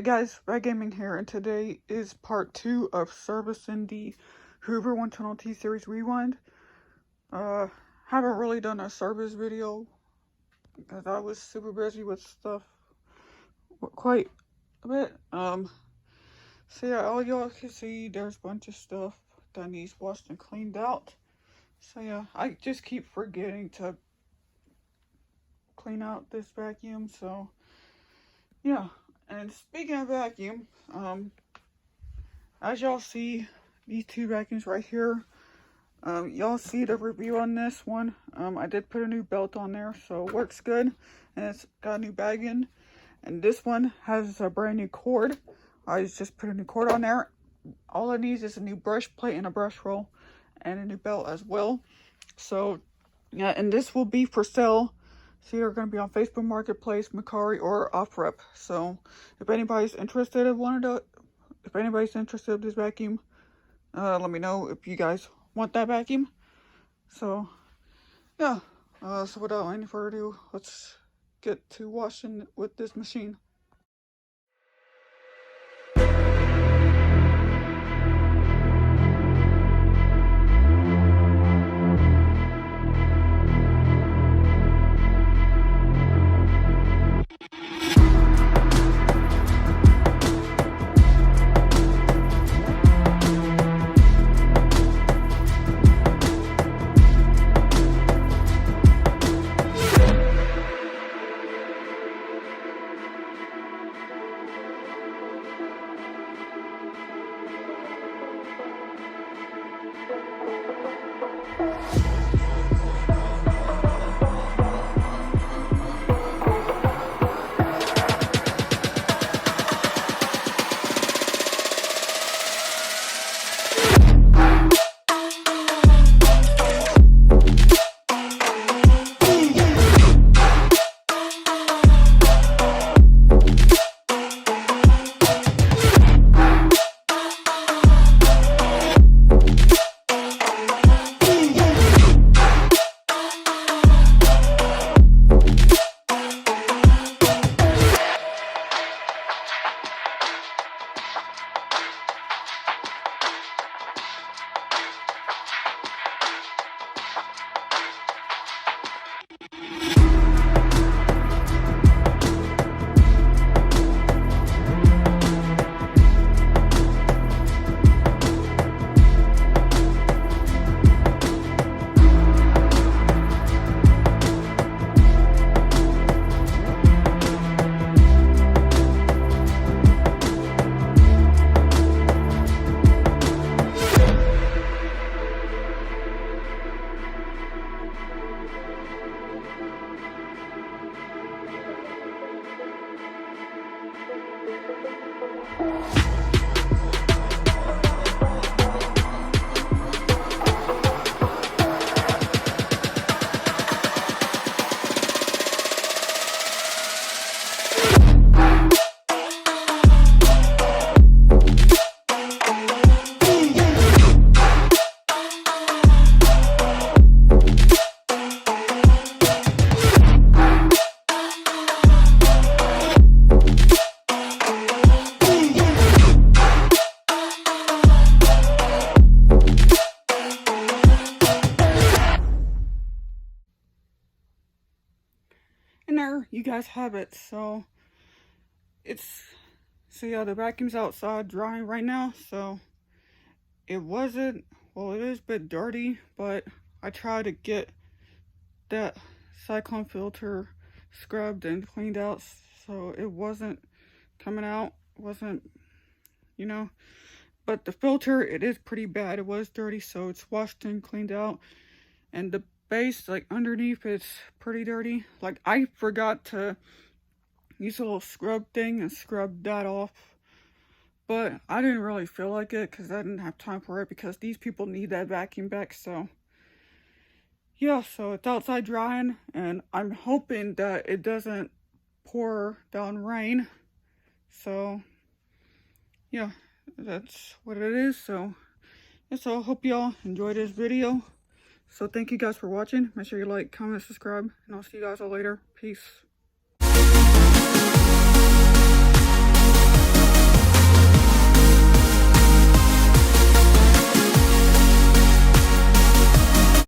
guys, Red Gaming here, and today is part 2 of servicing the Hoover windtunnel T-Series Rewind. Haven't really done a service video because I was super busy with stuff quite a bit. So yeah, all y'all can see there's a bunch of stuff that needs washed and cleaned out. So yeah, I just keep forgetting to clean out this vacuum, so yeah. And speaking of vacuum, as y'all see, these two vacuums right here, y'all see the review on this one. I did put a new belt on there, so it works good, and it's got a new bag in. And this one has a brand new cord. I just put a new cord on there. All it needs is a new brush plate and a brush roll, and a new belt as well. So yeah, and this will be for sale. See, they're going to be on Facebook Marketplace, Mercari, or OfferUp. So if anybody's interested in this vacuum, let me know if you guys want that vacuum. So yeah, so without any further ado, let's get to washing with this machine. And there you guys have it. So yeah, the vacuum's outside drying right now, so it wasn't, well, it is a bit dirty, but I tried to get that cyclone filter scrubbed and cleaned out, so it wasn't coming out, wasn't, you know, but the filter, it is pretty bad. It was dirty, so it's washed and cleaned out, and the base, like underneath, it's pretty dirty. Like, I forgot to use a little scrub thing and scrub that off, but I didn't really feel like it because I didn't have time for it, because these people need that vacuum back. So yeah, so it's outside drying, and I'm hoping that it doesn't pour down rain. So yeah, that's what it is. So yeah, so I hope y'all enjoyed this video. So thank you guys for watching. Make sure you like, comment, subscribe, and I'll see you guys all later. Peace.